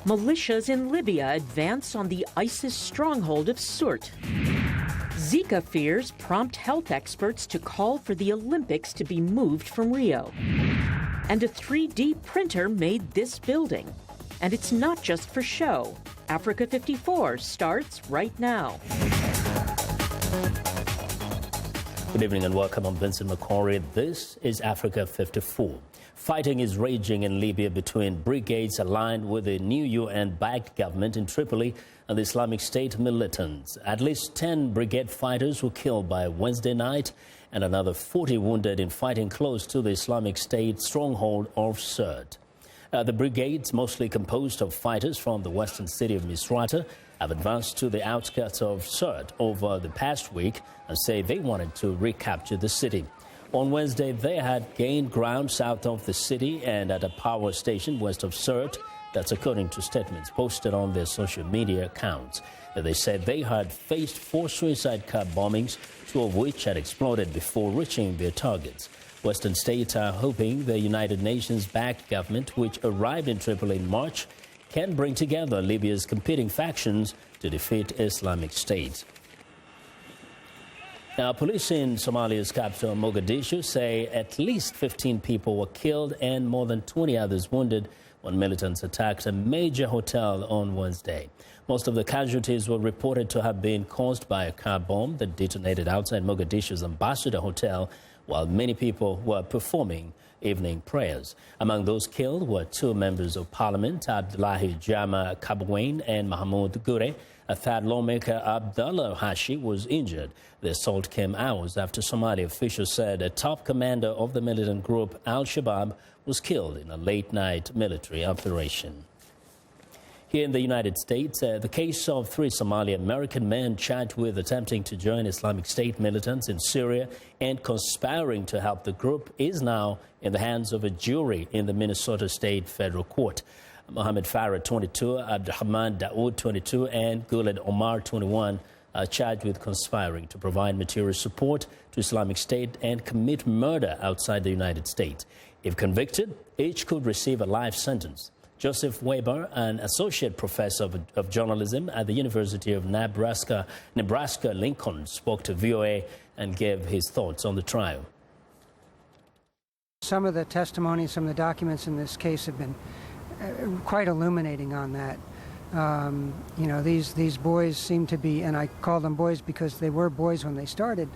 Militias in Libya advance on the ISIS stronghold of Sirte. Zika fears prompt health experts to call for the Olympics to be moved from Rio. And a 3D printer made this building. And it's not just for show. Africa 54 starts right now. Good evening and welcome. I'm Vincent Makori. This is Africa 54. Fighting is raging in Libya between brigades aligned with the new UN-backed government in Tripoli and the Islamic State militants. At least 10 brigade fighters were killed by Wednesday night and another 40 wounded in fighting close to the Islamic State stronghold of Sirte. The brigades, mostly composed of fighters from the western city of Misrata, have advanced to the outskirts of Sirte over the past week and say they wanted to recapture the city. On Wednesday, they had gained ground south of the city and at a power station west of Sirte. That's according to statements posted on their social media accounts. They said they had faced 4 suicide car bombings, 2 of which had exploded before reaching their targets. Western states are hoping the United Nations-backed government, which arrived in Tripoli in March, can bring together Libya's competing factions to defeat Islamic State. Now, police in Somalia's capital, Mogadishu, say at least 15 people were killed and more than 20 others wounded when militants attacked a major hotel on Wednesday. Most of the casualties were reported to have been caused by a car bomb that detonated outside Mogadishu's Ambassador Hotel, while many people were performing evening prayers. Among those killed were 2 members of parliament, Abdullahi Jama Kabwain and Mahmoud Gure. A third lawmaker, Abdullah Hashi, was injured. The assault came hours after Somali officials said a top commander of the militant group Al-Shabaab was killed in a late-night military operation. Here in the United States, the case of 3 Somali-American men charged with attempting to join Islamic State militants in Syria and conspiring to help the group is now in the hands of a jury in the Minnesota State Federal Court. Mohammed Farah, 22, Abdurrahman Daoud, 22, and Guled Omar, 21, are charged with conspiring to provide material support to Islamic State and commit murder outside the United States. If convicted, each could receive a life sentence. Joseph Weber, an associate professor of journalism at the University of Nebraska Lincoln, spoke to VOA and gave his thoughts on the trial. Some of the testimony, some of the documents in this case have been quite illuminating on that. These boys seem to be, and I call them boys because they were boys when they started,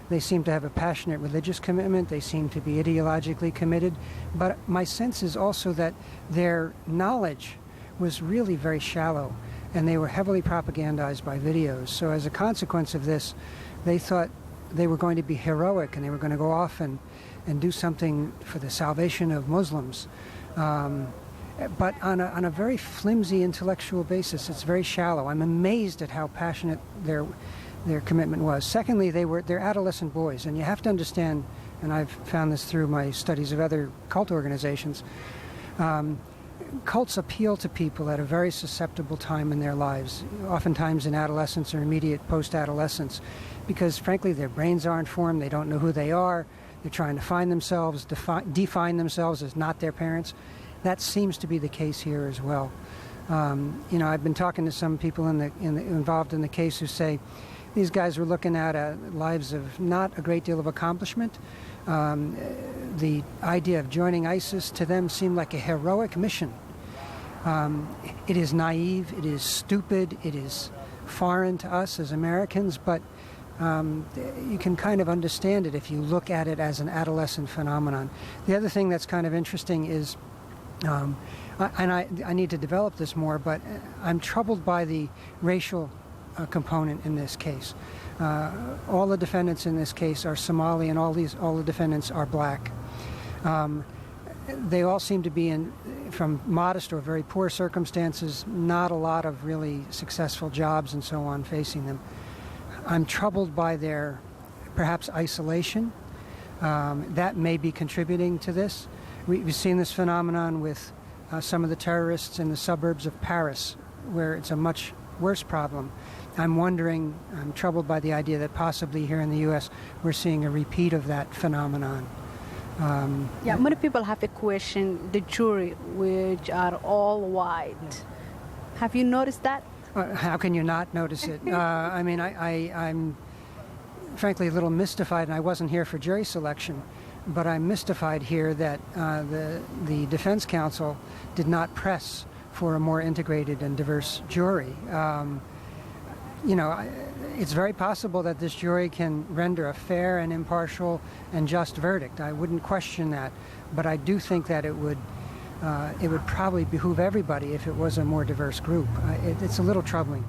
they seem to have a passionate religious commitment. They seem to be ideologically committed. But my sense is also that their knowledge was really very shallow, and they were heavily propagandized by videos. So as a consequence of this, they thought they were going to be heroic, and they were going to go off and do something for the salvation of Muslims. But on a very flimsy intellectual basis. It's very shallow. I'm amazed at how passionate their commitment was. Secondly, they're adolescent boys, and you have to understand, and I've found this through my studies of other cult organizations, cults appeal to people at a very susceptible time in their lives, oftentimes in adolescence or immediate post-adolescence, because frankly their brains aren't formed, they don't know who they are, they're trying to find themselves, define themselves as not their parents. That seems to be the case here as well. I've been talking to some people involved in the case who say these guys were looking at lives of not a great deal of accomplishment. The idea of joining ISIS to them seemed like a heroic mission. It is naive, it is stupid, it is foreign to us as Americans, but you can kind of understand it if you look at it as an adolescent phenomenon. The other thing that's kind of interesting is, and I need to develop this more, but I'm troubled by the racial component in this case. All the defendants in this case are Somali, and all the defendants are black. They all seem to be from modest or very poor circumstances, not a lot of really successful jobs and so on facing them. I'm troubled by their perhaps isolation. That may be contributing to this. We've seen this phenomenon with some of the terrorists in the suburbs of Paris, where it's a much worse problem. I'm troubled by the idea that possibly here in the U.S. we're seeing a repeat of that phenomenon. Many people have a question, the jury, which are all white, Have you noticed that? How can you not notice it? I mean, I'm frankly a little mystified, and I wasn't here for jury selection, but I'm mystified here that the defense counsel did not press for a more integrated and diverse jury. You know, it's very possible that this jury can render a fair and impartial and just verdict. I wouldn't question that, but I do think that it would probably behoove everybody if it was a more diverse group. It's a little troubling.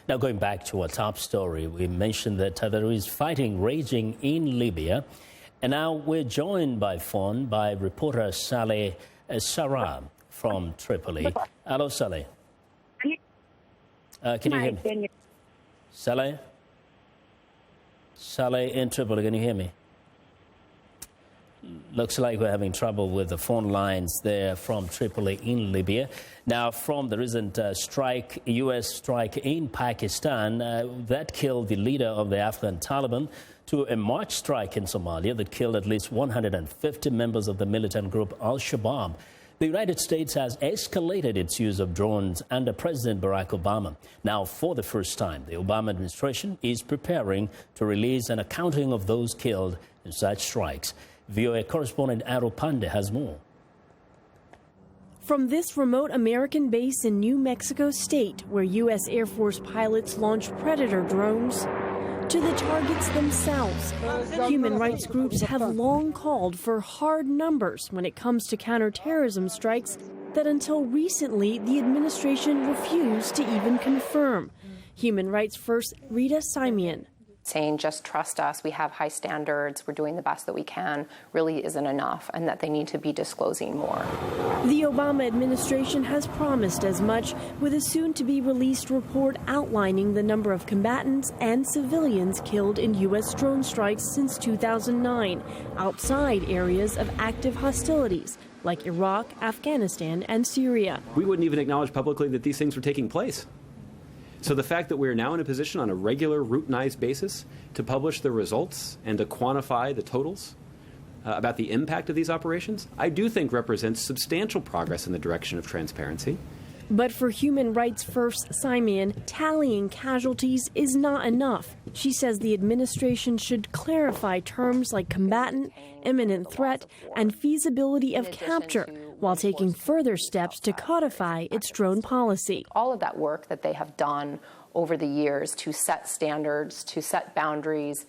Now, going back to our top story, we mentioned that there is fighting raging in Libya. And now we're joined by phone by reporter Saleh Sarab from Tripoli. Hello, Saleh. Can you hear me? Saleh? Saleh in Tripoli, can you hear me? Looks like we're having trouble with the phone lines there from Tripoli in Libya. Now, from the recent U.S. strike in Pakistan that killed the leader of the Afghan Taliban, to a March strike in Somalia that killed at least 150 members of the militant group Al-Shabaab, the United States has escalated its use of drones under President Barack Obama. Now, for the first time, the Obama administration is preparing to release an accounting of those killed in such strikes. VOA correspondent Aro Pandey has more. From this remote American base in New Mexico State, where U.S. Air Force pilots launched Predator drones, to the targets themselves, human rights groups have long called for hard numbers when it comes to counterterrorism strikes that until recently the administration refused to even confirm. Human rights first Rita Simeon. Saying just trust us, we have high standards, we're doing the best that we can, really isn't enough, and that they need to be disclosing more. The Obama administration has promised as much, with a soon-to-be-released report outlining the number of combatants and civilians killed in U.S. drone strikes since 2009, outside areas of active hostilities like Iraq, Afghanistan, and Syria. We wouldn't even acknowledge publicly that these things were taking place. So the fact that we're now in a position on a regular, routinized basis to publish the results and to quantify the totals about the impact of these operations, I do think represents substantial progress in the direction of transparency. But for Human Rights First Simeon, tallying casualties is not enough. She says the administration should clarify terms like combatant, imminent threat, and feasibility of capture, while taking further steps to codify its drone policy. All of that work that they have done over the years to set standards, to set boundaries,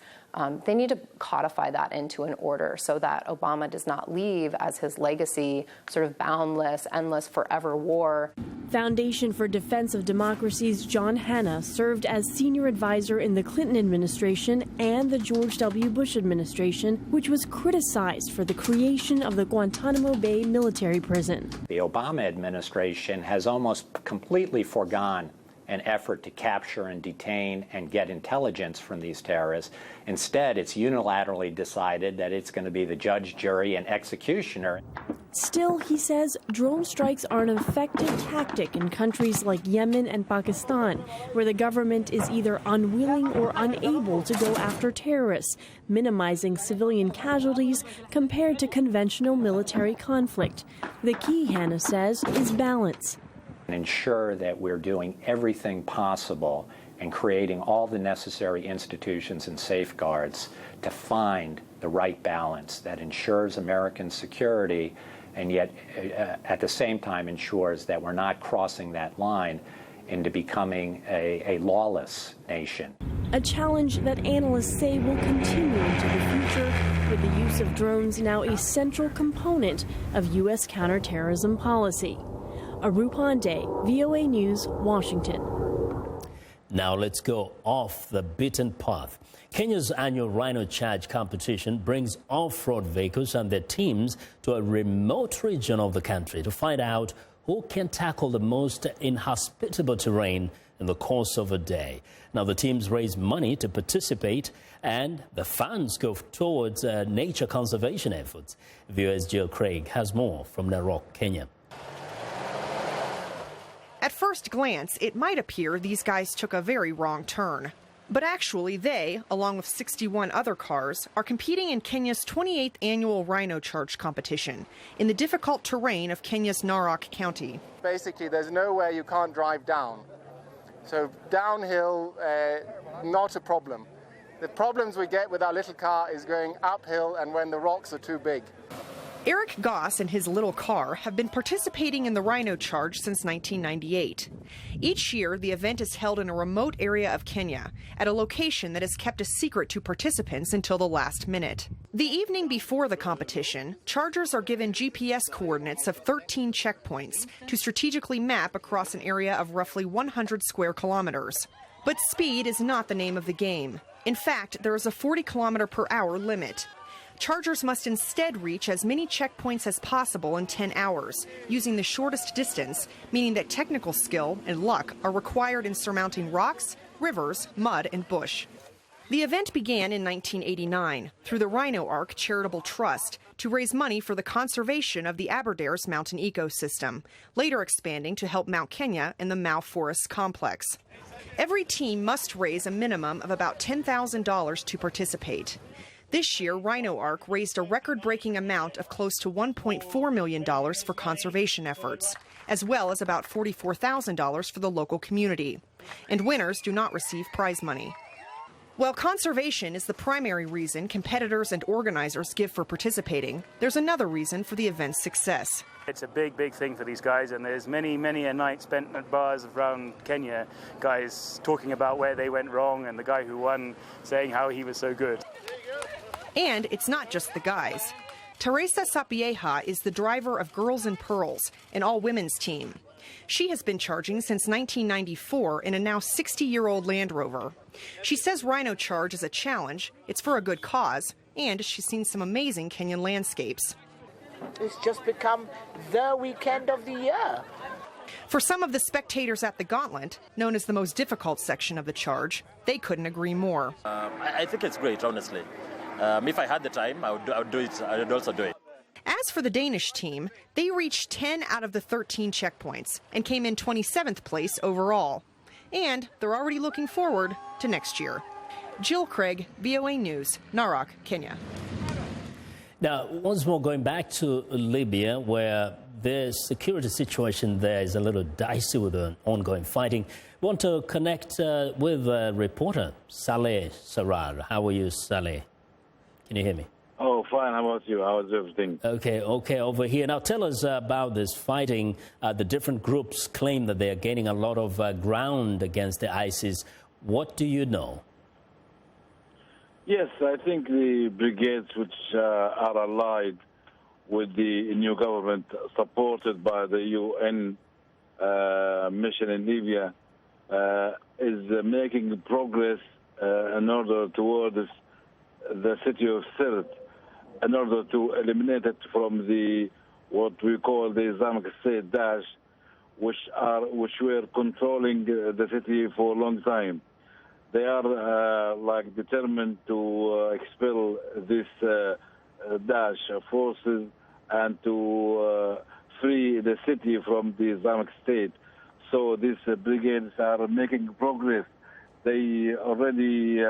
they need to codify that into an order so that Obama does not leave as his legacy sort of boundless, endless, forever war. Foundation for Defense of Democracy's John Hanna served as senior advisor in the Clinton administration and the George W. Bush administration, which was criticized for the creation of the Guantanamo Bay military prison. The Obama administration has almost completely foregone an effort to capture and detain and get intelligence from these terrorists. Instead, it's unilaterally decided that it's going to be the judge, jury, and executioner. Still, he says, drone strikes are an effective tactic in countries like Yemen and Pakistan, where the government is either unwilling or unable to go after terrorists, minimizing civilian casualties compared to conventional military conflict. The key, Hanna says, is balance. Ensure that we're doing everything possible and creating all the necessary institutions and safeguards to find the right balance that ensures American security and yet at the same time ensures that we're not crossing that line into becoming a lawless nation. A challenge that analysts say will continue into the future, with the use of drones now a central component of U.S. counterterrorism policy. Aro Pandey, VOA News, Washington. Now let's go off the beaten path. Kenya's annual Rhino Charge competition brings off-road vehicles and their teams to a remote region of the country to find out who can tackle the most inhospitable terrain in the course of a day. Now the teams raise money to participate and the funds go towards nature conservation efforts. VOA's Jill Craig has more from Narok, Kenya. At first glance, it might appear these guys took a very wrong turn. But actually, they, along with 61 other cars, are competing in Kenya's 28th annual Rhino Charge competition in the difficult terrain of Kenya's Narok County. Basically, there's nowhere you can't drive down. So downhill, not a problem. The problems we get with our little car is going uphill and when the rocks are too big. Eric Goss and his little car have been participating in the Rhino Charge since 1998. Each year, the event is held in a remote area of Kenya at a location that is kept a secret to participants until the last minute. The evening before the competition, chargers are given GPS coordinates of 13 checkpoints to strategically map across an area of roughly 100 square kilometers. But speed is not the name of the game. In fact, there is a 40-kilometer-per-hour limit. Chargers must instead reach as many checkpoints as possible in 10 hours, using the shortest distance, meaning that technical skill and luck are required in surmounting rocks, rivers, mud, and bush. The event began in 1989 through the Rhino Ark Charitable Trust to raise money for the conservation of the Aberdares mountain ecosystem, later expanding to help Mount Kenya and the Mau Forest Complex. Every team must raise a minimum of about $10,000 to participate. This year, Rhino Ark raised a record-breaking amount of close to $1.4 million for conservation efforts, as well as about $44,000 for the local community. And winners do not receive prize money. While conservation is the primary reason competitors and organizers give for participating, there's another reason for the event's success. It's a big, big thing for these guys, and there's many, many a night spent at bars around Kenya, guys talking about where they went wrong and the guy who won saying how he was so good. And it's not just the guys. Teresa Sapieha is the driver of Girls and Pearls, an all-women's team. She has been charging since 1994 in a now 60-year-old Land Rover. She says Rhino Charge is a challenge, it's for a good cause, and she's seen some amazing Kenyan landscapes. It's just become the weekend of the year. For some of the spectators at the Gauntlet, known as the most difficult section of the charge, they couldn't agree more. I think it's great, honestly. If I had the time, I would do it. I would also do it. As for the Danish team, they reached 10 out of the 13 checkpoints and came in 27th place overall. And they're already looking forward to next year. Jill Craig, VOA News, Narok, Kenya. Now, once more, going back to Libya, where the security situation there is a little dicey with the ongoing fighting. We want to connect with reporter Saleh Sarar. How are you, Saleh? Can you hear me? Oh, fine. How about you? How is everything? Okay, over here. Now, tell us about this fighting. The different groups claim that they are gaining a lot of ground against the ISIS. What do you know? Yes, I think the brigades which are allied with the new government, supported by the UN mission in Libya, is making progress in order towards the city of Sirte, in order to eliminate it from the what we call the Islamic State Daesh, which were controlling the city for a long time. They are determined to expel this Daesh forces and to free the city from the Islamic State. So these brigades are making progress. They already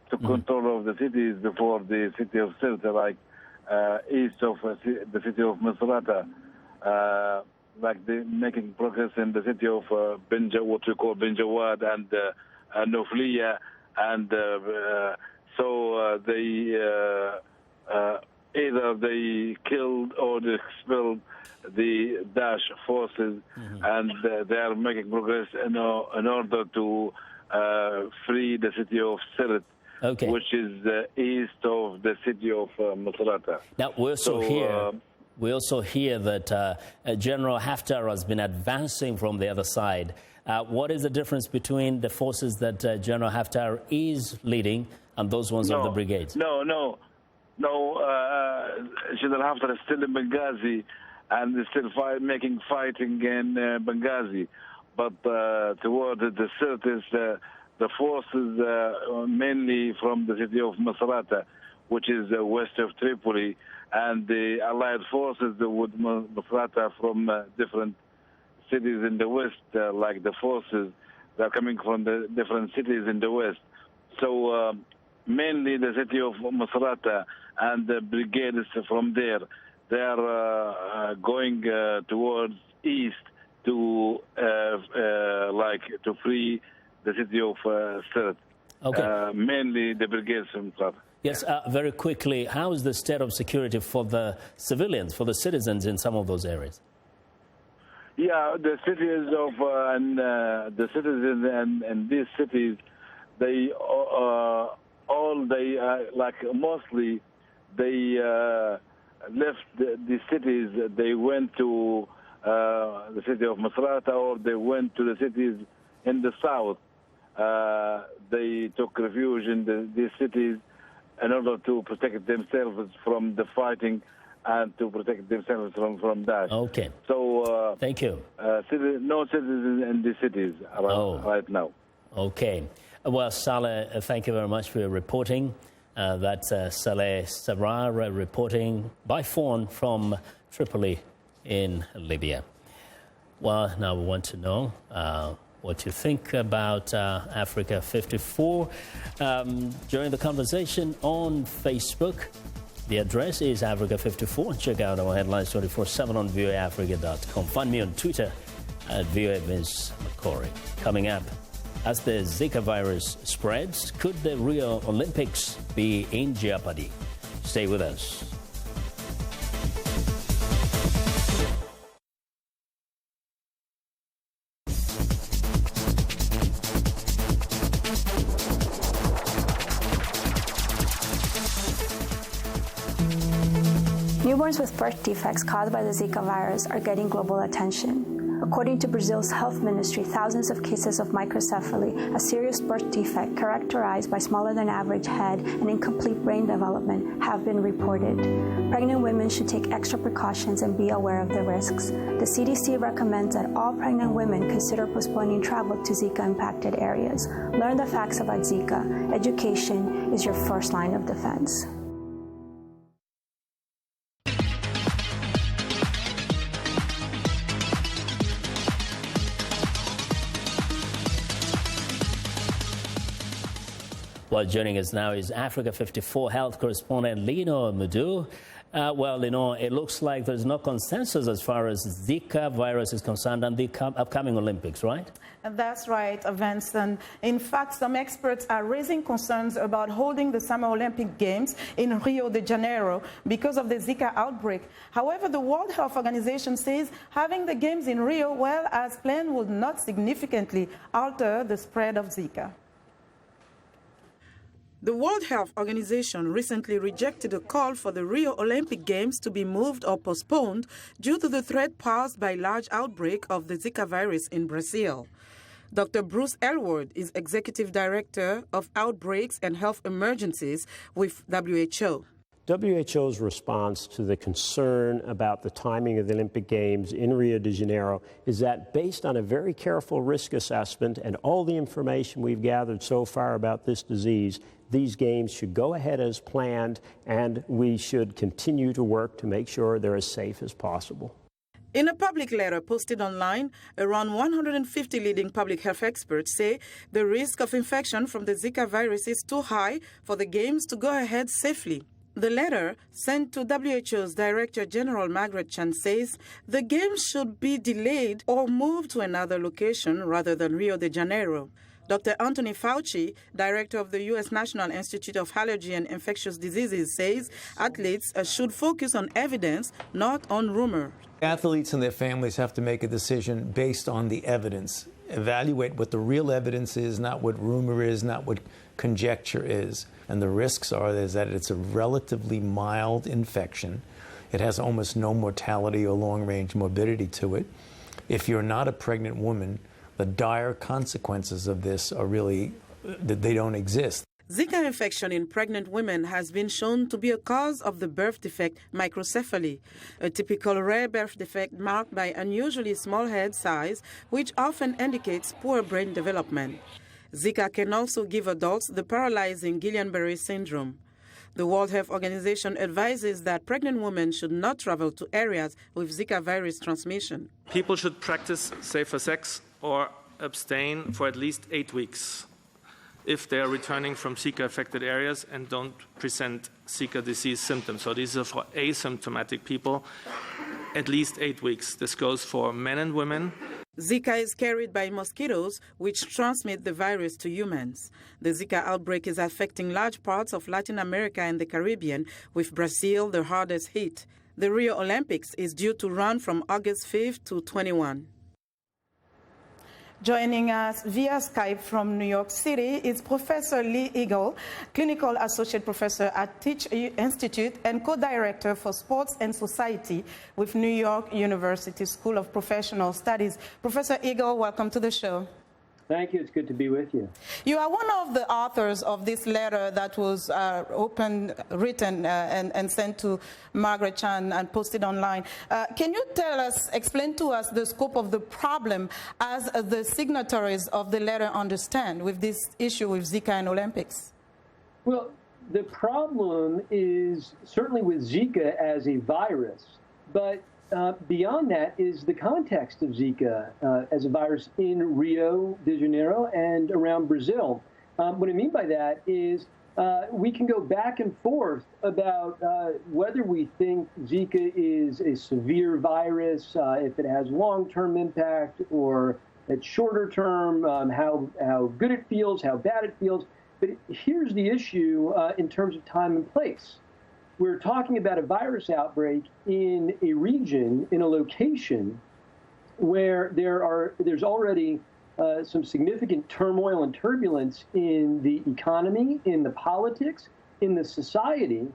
took control of the cities before the city of Sirte, like east of the city of Misrata, they're making progress in the city of what we call Benjawad and Nofliya, and so they either they killed or they expelled the Daesh forces, and they are making progress in order to free the city of Sirte, which is east of the city of Misrata. Now, we also hear that General Haftar has been advancing from the other side. What is the difference between the forces that General Haftar is leading and those ones of the brigades? No. General Haftar is still in Benghazi and is still fighting in Benghazi. But toward the Sirte is the forces mainly from the city of Misrata, which is west of Tripoli, and the allied forces with Misrata from different cities in the west, like the forces that are coming from the different cities in the west. So mainly the city of Masrata and the brigades from there, they are going towards east to to free the city of Sirte. Okay. Mainly the brigades from Masrata. Yes, very quickly, how is the state of security for the civilians, for the citizens in some of those areas? Yeah, the cities of the citizens and these cities, they mostly they left the cities. They went to the city of Masrata, or they went to the cities in the south. They took refuge in these cities in order to protect themselves from the fighting and to protect themselves from that. Okay. So thank you. No citizens in the cities right now. Okay. Well, Saleh, thank you very much for your reporting. That's Saleh Sarrar reporting by phone from Tripoli in Libya. Well, now we want to know what you think about Africa 54. During the conversation on Facebook, the address is Africa54. Check out our headlines 24/7 on voaafrica.com. Find me on Twitter at VOA Vincent Makori. Coming up, as the Zika virus spreads, could the Rio Olympics be in jeopardy? Stay with us. Newborns with birth defects caused by the Zika virus are getting global attention. According to Brazil's health ministry, thousands of cases of microcephaly, a serious birth defect characterized by smaller than average head and incomplete brain development, have been reported. Pregnant women should take extra precautions and be aware of the risks. The CDC recommends that all pregnant women consider postponing travel to Zika-impacted areas. Learn the facts about Zika. Education is your first line of defense. Well, joining us now is Africa 54 health correspondent Lino Mudu. Well, Lino, it looks like there's no consensus as far as Zika virus is concerned and the upcoming Olympics, right? That's right, Vincent. In fact, some experts are raising concerns about holding the Summer Olympic Games in Rio de Janeiro because of the Zika outbreak. However, the World Health Organization says having the Games in Rio, well, as planned, would not significantly alter the spread of Zika. The World Health Organization recently rejected a call for the Rio Olympic Games to be moved or postponed due to the threat posed by large outbreak of the Zika virus in Brazil. Dr. Bruce Elwood is Executive Director of Outbreaks and Health Emergencies with WHO. WHO's response to the concern about the timing of the Olympic Games in Rio de Janeiro is that based on a very careful risk assessment and all the information we've gathered so far about this disease, these games should go ahead as planned, and we should continue to work to make sure they're as safe as possible. In a public letter posted online, around 150 leading public health experts say the risk of infection from the Zika virus is too high for the games to go ahead safely. The letter, sent to WHO's Director General Margaret Chan, says the games should be delayed or moved to another location rather than Rio de Janeiro. Dr. Anthony Fauci, director of the U.S. National Institute of Allergy and Infectious Diseases, says athletes should focus on evidence, not on rumor. Athletes and their families have to make a decision based on the evidence. Evaluate what the real evidence is, not what rumor is, not what conjecture is. And the risks are that it's a relatively mild infection. It has almost no mortality or long-range morbidity to it. If you're not a pregnant woman, the dire consequences of this are really that they don't exist. Zika infection in pregnant women has been shown to be a cause of the birth defect microcephaly, a typical rare birth defect marked by unusually small head size, which often indicates poor brain development. Zika can also give adults the paralyzing Guillain-Barré syndrome. The World Health Organization advises that pregnant women should not travel to areas with Zika virus transmission. People should practice safer sex or abstain for at least 8 weeks. if they are returning from Zika-affected areas and don't present Zika disease symptoms. So these are for asymptomatic people, at least 8 weeks. This goes for men and women. Zika is carried by mosquitoes, which transmit the virus to humans. The Zika outbreak is affecting large parts of Latin America and the Caribbean, with Brazil the hardest hit. The Rio Olympics is due to run from August 5th to 21. Joining us via Skype from New York City is Professor Lee Eagle, Clinical Associate Professor at Teach Institute and Co-Director for Sports and Society with New York University School of Professional Studies. Professor Eagle, welcome to the show. Thank you. It's good to be with you. You are one of the authors of this letter that was written and sent to Margaret Chan and posted online. Can you explain to us the scope of the problem as the signatories of the letter understand with this issue with Zika and Olympics? Well, the problem is certainly with Zika as a virus, but beyond that is the context of Zika as a virus in Rio de Janeiro and around Brazil. What I mean by that is we can go back and forth about whether we think Zika is a severe virus, if it has long-term impact, or it's shorter term, how good it feels, how bad it feels. But here's the issue in terms of time and place. We're talking about a virus outbreak in a region, in a location, where there's already some significant turmoil and turbulence in the economy, in the politics, in the society.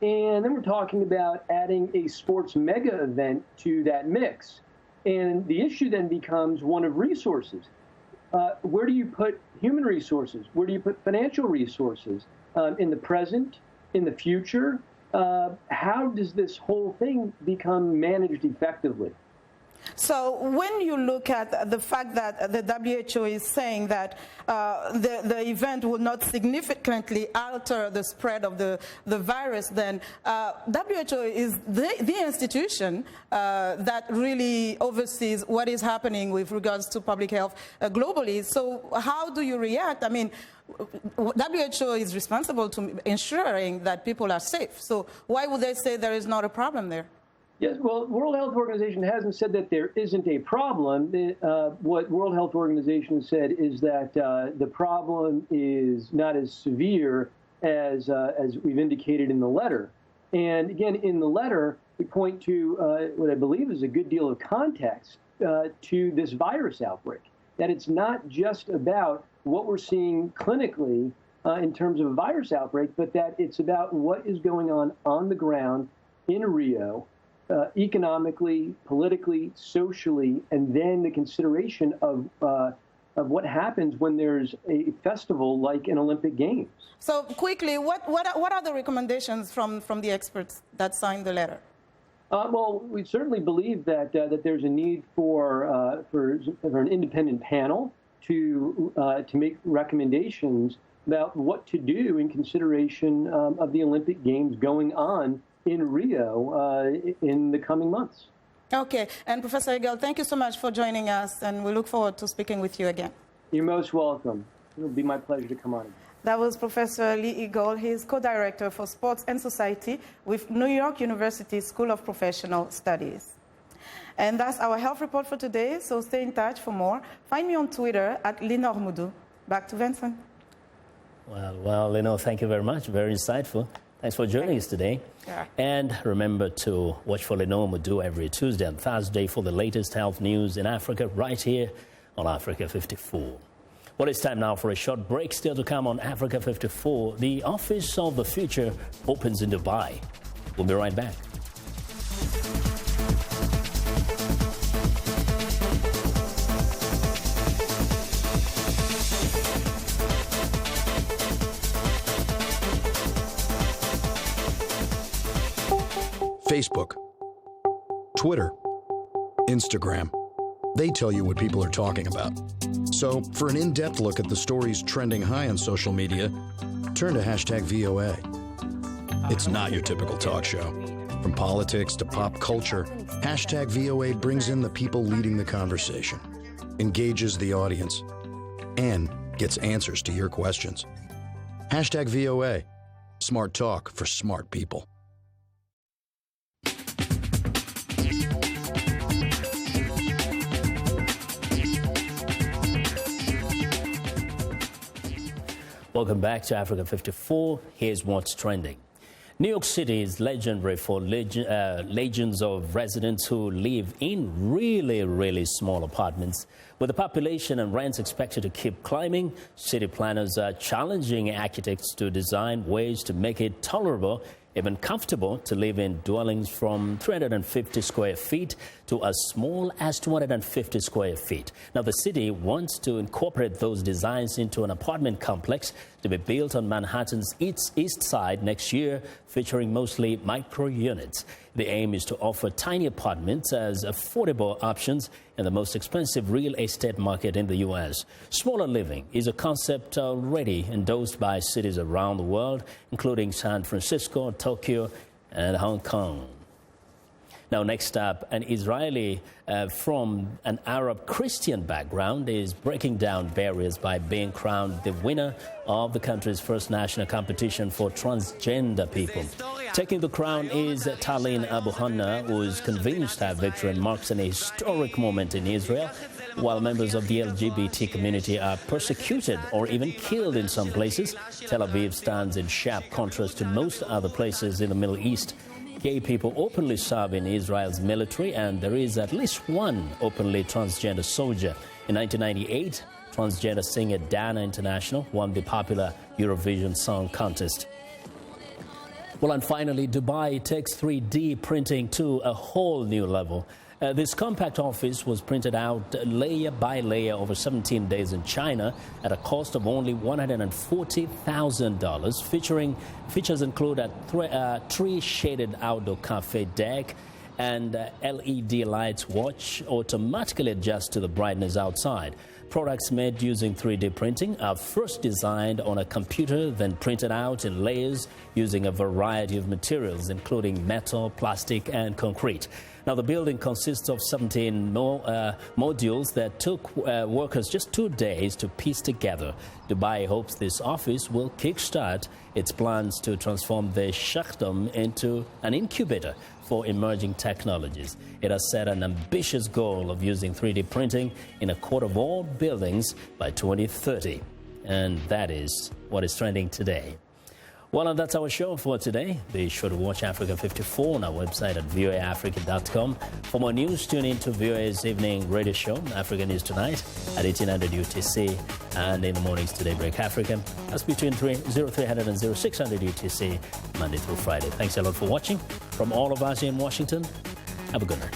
And then we're talking about adding a sports mega event to that mix. And the issue then becomes one of resources. Where do you put human resources? Where do you put financial resources? In the present, in the future? How does this whole thing become managed effectively? So when you look at the fact that the WHO is saying that the event will not significantly alter the spread of the virus, then WHO is the institution that really oversees what is happening with regards to public health globally. So how do you react? I mean, WHO is responsible to ensuring that people are safe. So why would they say there is not a problem there? Yes, well, World Health Organization hasn't said that there isn't a problem. What World Health Organization said is that the problem is not as severe as we've indicated in the letter. And again, in the letter, we point to what I believe is a good deal of context to this virus outbreak, that it's not just about what we're seeing clinically in terms of a virus outbreak, but that it's about what is going on the ground in Rio, economically, politically, socially, and then the consideration of what happens when there's a festival like an Olympic Games. So quickly, what are the recommendations from the experts that signed the letter? Well, we certainly believe that there's a need for an independent panel to make recommendations about what to do in consideration of the Olympic Games going on in Rio in the coming months. Okay, and Professor Eagle, thank you so much for joining us, and we look forward to speaking with you again. You're most welcome. It'll be my pleasure to come on. That was Professor Lee Eagle. He is co-director for Sports and Society with New York University School of Professional Studies. And that's our health report for today, so stay in touch for more. Find me on Twitter at @LenorMoudou. Back to Vincent. Well, Lenore, thank you very much. Very insightful. Thanks for joining us today. Yeah. And remember to watch for Lenore Moudou every Tuesday and Thursday for the latest health news in Africa, right here on Africa 54. Well, it's time now for a short break. Still to come on Africa 54, the Office of the Future opens in Dubai. We'll be right back. Facebook, Twitter, Instagram. They tell you what people are talking about. So for an in-depth look at the stories trending high on social media, turn to #VOA. It's not your typical talk show. From politics to pop culture, #VOA brings in the people leading the conversation, engages the audience, and gets answers to your questions. Hashtag VOA. Smart talk for smart people. Welcome back to Africa 54. Here's what's trending. New York City is legendary for legions of residents who live in really small apartments. With the population and rents expected to keep climbing, city planners are challenging architects to design ways to make it tolerable, even comfortable, to live in dwellings from 350 square feet to as small as 250 square feet. Now, the city wants to incorporate those designs into an apartment complex to be built on Manhattan's east side next year, featuring mostly micro units. The aim is to offer tiny apartments as affordable options in the most expensive real estate market in the U.S. Smaller living is a concept already endorsed by cities around the world, including San Francisco, Tokyo, and Hong Kong. Now, next up, an Israeli from an Arab Christian background is breaking down barriers by being crowned the winner of the country's first national competition for transgender people. Taking the crown is Talin Abu Hanna, who is convinced her victory marks an historic moment in Israel, while members of the LGBT community are persecuted or even killed in some places. Tel Aviv stands in sharp contrast to most other places in the Middle East. Gay people openly serve in Israel's military, and there is at least one openly transgender soldier. In 1998, transgender singer Dana International won the popular Eurovision Song Contest. Well, and finally, Dubai takes 3D printing to a whole new level. This compact office was printed out layer by layer over 17 days in China at a cost of only $140,000. Features include a tree-shaded outdoor cafe deck and LED lights which automatically adjust to the brightness outside. Products made using 3D printing are first designed on a computer, then printed out in layers using a variety of materials, including metal, plastic, and concrete. Now, the building consists of 17 modules that took workers just 2 days to piece together. Dubai hopes this office will kickstart its plans to transform the Shakhdom into an incubator for emerging technologies. It has set an ambitious goal of using 3D printing in a quarter of all buildings by 2030. And that is what is trending today. Well, and that's our show for today. Be sure to watch Africa 54 on our website at voaafrica.com. For more news, tune in to VOA's evening radio show, Africa News Tonight, at 1800 UTC, and in the mornings to Daybreak Africa. That's between 0300 and 0600 UTC, Monday through Friday. Thanks a lot for watching. From all of us here in Washington, have a good night.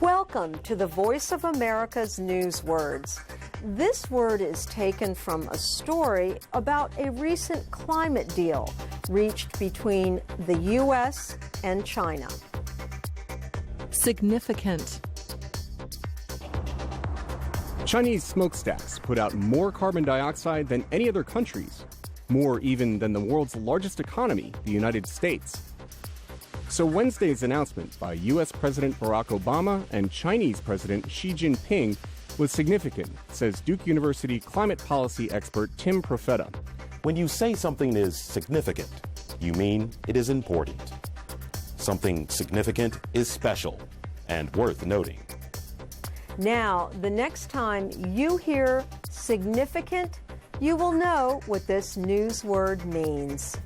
Welcome to the Voice of America's News Words. This word is taken from a story about a recent climate deal reached between the U.S. and China. Significant. Chinese smokestacks put out more carbon dioxide than any other countries, more even than the world's largest economy, the United States. So Wednesday's announcement by U.S. President Barack Obama and Chinese President Xi Jinping was significant, says Duke University climate policy expert Tim Profeta. When you say something is significant, you mean it is important. Something significant is special and worth noting. Now, the next time you hear significant, you will know what this news word means.